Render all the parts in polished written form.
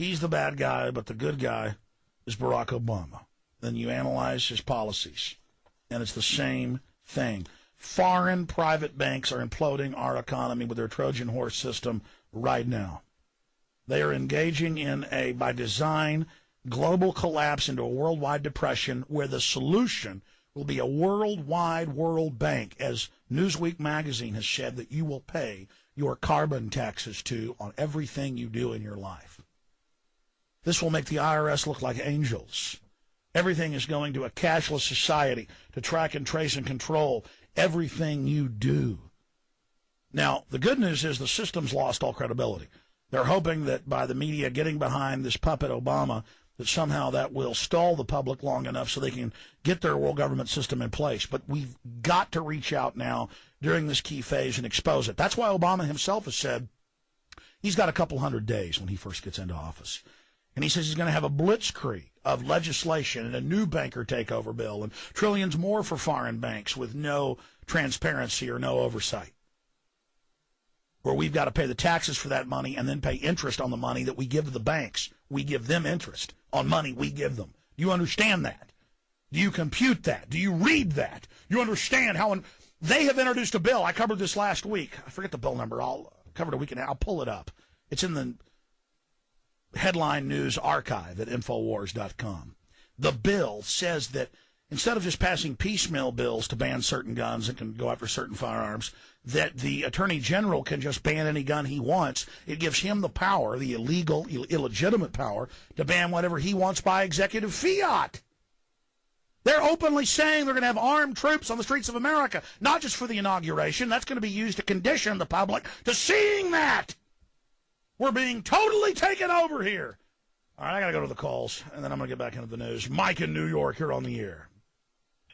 He's the bad guy, but the good guy is Barack Obama. Then you analyze his policies, and it's the same thing. Foreign private banks are imploding our economy with their Trojan horse system right now. They are engaging in a, by design, global collapse into a worldwide depression where the solution will be a worldwide world bank, as Newsweek magazine has said that you will pay your carbon taxes to on everything you do in your life. This will make the IRS look like angels. Everything is going to a cashless society to track and trace and control everything you do. Now, the good news is the system's lost all credibility. They're hoping that by the media getting behind this puppet Obama, that somehow that will stall the public long enough so they can get their world government system in place. But we've got to reach out now during this key phase and expose it. That's why Obama himself has said he's got a couple hundred days when he first gets into office. And he says he's going to have a blitzkrieg of legislation and a new banker takeover bill and trillions more for foreign banks with no transparency or no oversight, where we've got to pay the taxes for that money and then pay interest on the money that we give to the banks. We give them interest on money we give them. Do you understand that? Do you compute that? Do you read that? You understand how they have introduced a bill. I covered this last week. I forget the bill number. I'll cover it a week and I'll pull it up. It's in the headline news archive at Infowars.com. The bill says that instead of just passing piecemeal bills to ban certain guns that can go after certain firearms, that the Attorney General can just ban any gun he wants. It gives him the power, the illegal, illegitimate power, to ban whatever he wants by executive fiat. They're openly saying they're going to have armed troops on the streets of America, not just for the inauguration. That's going to be used to condition the public to seeing that. We're being totally taken over here. All right, I got to go to the calls, and then I'm going to get back into the news. Mike in New York, you're on the air.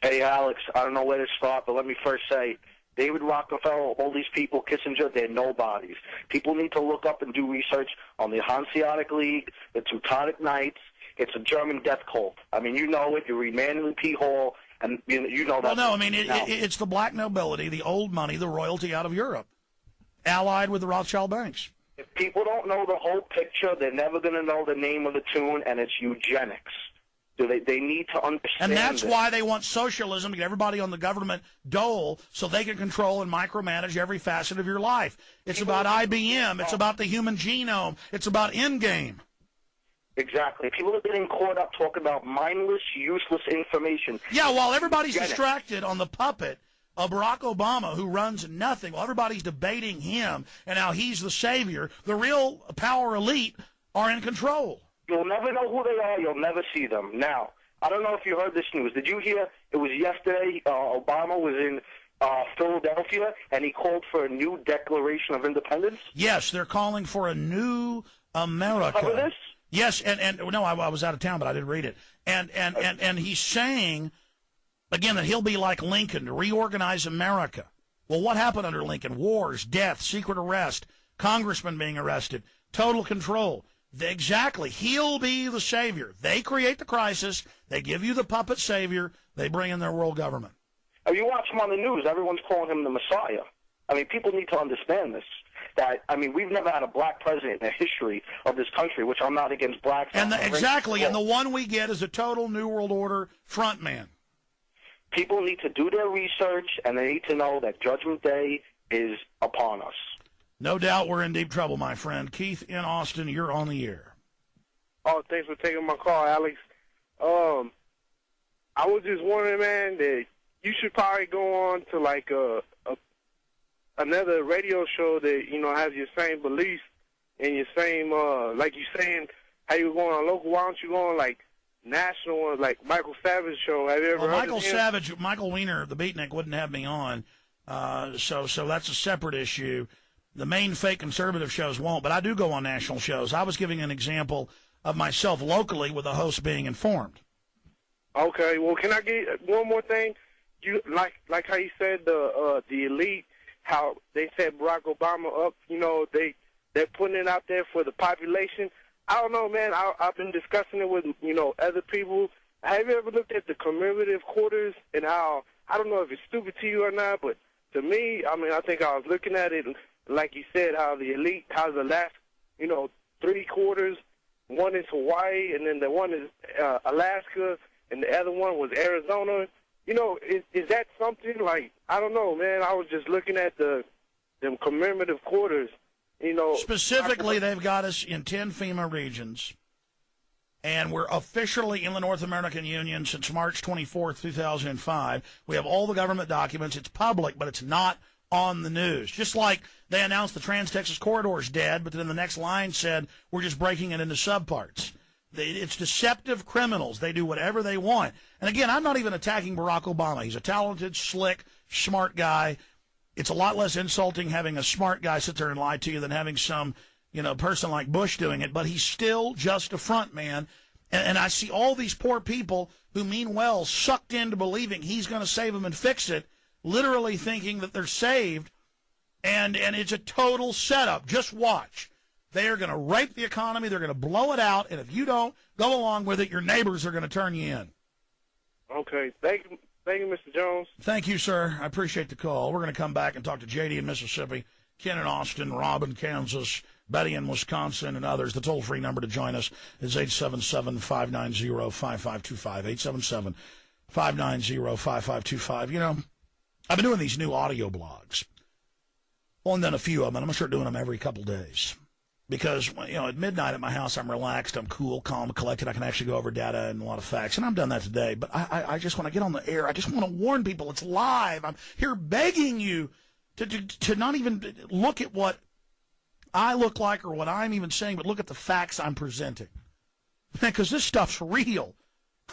Hey, Alex, I don't know where to start, but let me first say, David Rockefeller, all these people, Kissinger, they're nobodies. People need to look up and do research on the Hanseatic League, the Teutonic Knights. It's a German death cult. I mean, you know it. You read Manuel P. Hall, and you know that. Well, no, I mean, it's the black nobility, the old money, the royalty out of Europe, allied with the Rothschild banks. If people don't know the whole picture, they're never going to know the name of the tune, and it's eugenics. So they need to understand. And that's why they want socialism, to get everybody on the government dole so they can control and micromanage every facet of your life. It's about IBM. It's about the human genome. It's about Endgame. Exactly. People are getting caught up talking about mindless, useless information. Yeah, while everybody's distracted on the puppet of Barack Obama, who runs nothing, while everybody's debating him and how he's the savior, the real power elite are in control. You'll never know who they are. You'll never see them. Now, I don't know if you heard this news. Did you hear it was yesterday Obama was in Philadelphia, and he called for a new Declaration of Independence? Yes, they're calling for a new America. Cover this? Yes, and no, I was out of town, but I did read it. And he's saying, again, that he'll be like Lincoln to reorganize America. Well, what happened under Lincoln? Wars, death, secret arrest, congressmen being arrested, total control. Exactly. He'll be the savior. They create the crisis. They give you the puppet savior. They bring in their world government. If you watch him on the news, everyone's calling him the Messiah. I mean, people need to understand this. That, I mean, we've never had a black president in the history of this country, which I'm not against blacks. And exactly, and the one we get is a total New World Order front man. People need to do their research, and they need to know that Judgment Day is upon us. No doubt we're in deep trouble, my friend. Keith in Austin, you're on the air. Oh, thanks for taking my call, Alex. I was just wondering, man, that you should probably go on to like another radio show that, you know, has your same beliefs and your same, like you saying, how you going on local, why don't you go on like national ones, like Michael Savage show? Have you ever heard Michael of him? Savage, Michael Weiner, the beatnik, wouldn't have me on, so that's a separate issue. The main fake conservative shows won't, but I do go on national shows. I was giving an example of myself locally with a host being informed. Okay, well, can I get one more thing? You like how you said the elite, how they set Barack Obama up. You know, they're putting it out there for the population. I don't know, man. I've been discussing it with, you know, other people. Have you ever looked at the commemorative quarters and how, I don't know if it's stupid to you or not, but to me, I mean, I think I was looking at it, like you said, how the elite, how the last, you know, 3 quarters, one is Hawaii, and then the one is Alaska, and the other one was Arizona. You know, is that something like, I don't know, man. I was just looking at them commemorative quarters, you know. Specifically, they've got us in 10 FEMA regions, and we're officially in the North American Union since March 24th, 2005. We have all the government documents. It's public, but it's not on the news. Just like they announced the Trans-Texas Corridor is dead, but then the next line said, we're just breaking it into subparts. It's deceptive criminals. They do whatever they want. And again, I'm not even attacking Barack Obama. He's a talented, slick, smart guy. It's a lot less insulting having a smart guy sit there and lie to you than having some, person like Bush doing it. But he's still just a front man. And I see all these poor people who mean well sucked into believing he's going to save them and fix it, literally thinking that they're saved. And it's a total setup. Just watch. They are going to rape the economy. They're going to blow it out. And if you don't go along with it, your neighbors are going to turn you in. Okay. Thank you, Mr. Jones. Thank you, sir. I appreciate the call. We're going to come back and talk to J.D. in Mississippi, Ken in Austin, Rob in Kansas, Betty in Wisconsin, and others. The toll-free number to join us is 877-590-5525, 877-590-5525. I've been doing these new audio blogs. Only done a few of them, and I'm going to start doing them every couple days. Because, at midnight at my house, I'm relaxed, I'm cool, calm, collected. I can actually go over data and a lot of facts. And I've done that today. But I just, when I get on the air, I just want to warn people it's live. I'm here begging you to not even look at what I look like or what I'm even saying, but look at the facts I'm presenting. Because this stuff's real.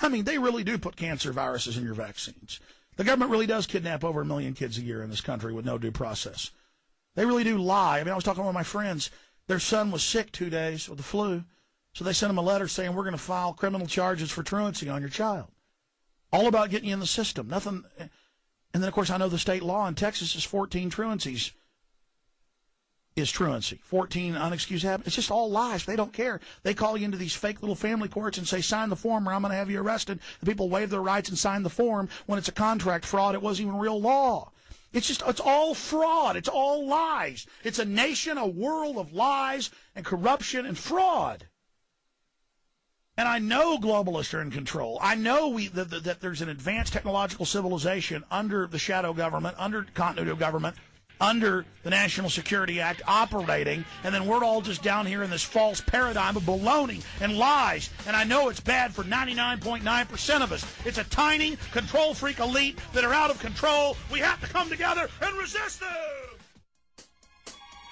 I mean, they really do put cancer viruses in your vaccines. The government really does kidnap over 1 million kids a year in this country with no due process. They really do lie. I mean, I was talking to one of my friends. Their son was sick 2 days with the flu, so they sent him a letter saying, we're going to file criminal charges for truancy on your child. All about getting you in the system. Nothing. And then, of course, I know the state law in Texas is 14 truancies is truancy. 14 unexcused habits. It's just all lies. They don't care. They call you into these fake little family courts and say, sign the form or I'm going to have you arrested. The people waive their rights and sign the form when it's a contract fraud. It wasn't even real law. It's all fraud. It's all lies. It's a nation, a world of lies and corruption and fraud. And I know globalists are in control. I know that there's an advanced technological civilization under the shadow government, under continuity of government, under the National Security Act operating, and then we're all just down here in this false paradigm of baloney and lies. And I know it's bad for 99.9% of us. It's a tiny, control-freak elite that are out of control. We have to come together and resist them!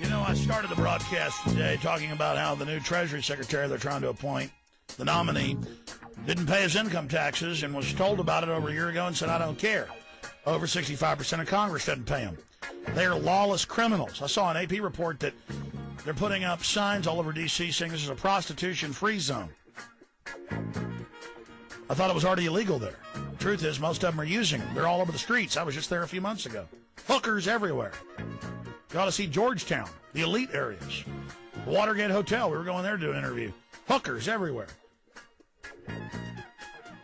I started the broadcast today talking about how the new Treasury Secretary they're trying to appoint, the nominee, didn't pay his income taxes and was told about it over a year ago and said, I don't care. Over 65% of Congress doesn't pay him. They are lawless criminals. I saw an AP report that they're putting up signs all over D.C. saying this is a prostitution-free zone. I thought it was already illegal there. The truth is, most of them are using them. They're all over the streets. I was just there a few months ago. Hookers everywhere. You ought to see Georgetown, the elite areas. The Watergate Hotel, we were going there to do an interview. Hookers everywhere.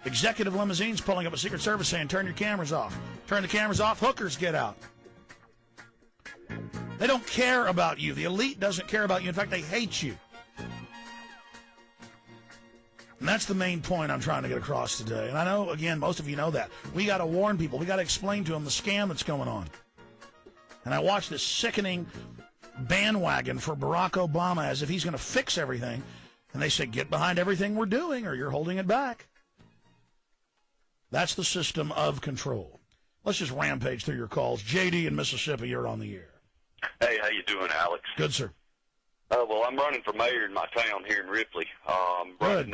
Executive limousines pulling up a Secret Service saying, turn your cameras off. Turn the cameras off, hookers get out. They don't care about you. The elite doesn't care about you. In fact, they hate you. And that's the main point I'm trying to get across today. And I know, again, most of you know that. We got to warn people. We got to explain to them the scam that's going on. And I watched this sickening bandwagon for Barack Obama as if he's going to fix everything. And they say, get behind everything we're doing or you're holding it back. That's the system of control. Let's just rampage through your calls. J.D. in Mississippi, you're on the air. Hey, how you doing, Alex? Good, sir. Well, I'm running for mayor in my town here in Ripley. Running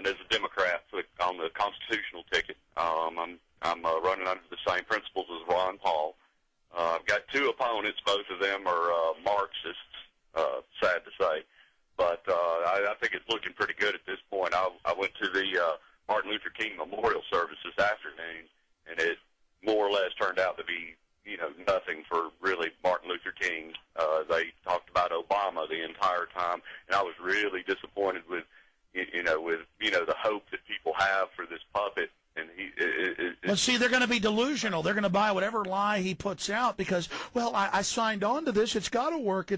as a Democrat on the constitutional ticket. I'm running under the same principles as Ron Paul. I've got two opponents. Both of them are Marxists, sad to say. But I think it's looking pretty good at this point. I went to the Martin Luther King Memorial service this afternoon, and it more or less turned out to be nothing for really Martin Luther King. They talked about Obama the entire time, and I was really disappointed with the hope that people have for this puppet, and Well, see, they're going to be delusional. They're going to buy whatever lie he puts out because, well, I signed on to this. It's got to work.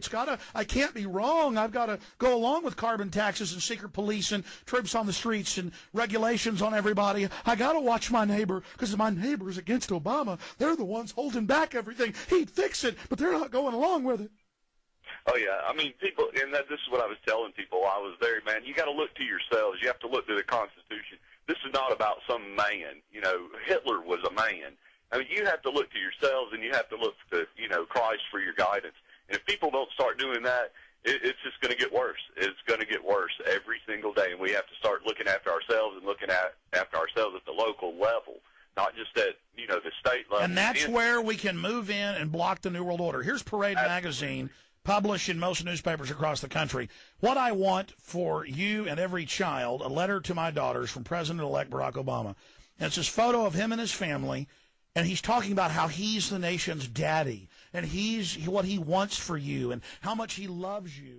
I can't be wrong. I've got to go along with carbon taxes and secret police and troops on the streets and regulations on everybody. I got to watch my neighbor because my neighbor's against Obama. They're the ones holding back everything. He'd fix it, but they're not going along with it. Oh, yeah. I mean, people, and this is what I was telling people. I was there, man. You got to look to yourselves. You have to look to the Constitution. This is not about some man. You know, Hitler was a man. I mean, you have to look to yourselves, and you have to look to, Christ for your guidance. And if people don't start doing that, it's just going to get worse. It's going to get worse every single day, and we have to start looking after ourselves and looking after ourselves at the local level, not just at, the state level. And that's where we can move in and block the New World Order. Here's Parade Magazine, published in most newspapers across the country. What I want for you and every child, a letter to my daughters from President-elect Barack Obama. And it's this photo of him and his family, and he's talking about how he's the nation's daddy, and he's what he wants for you, and how much he loves you.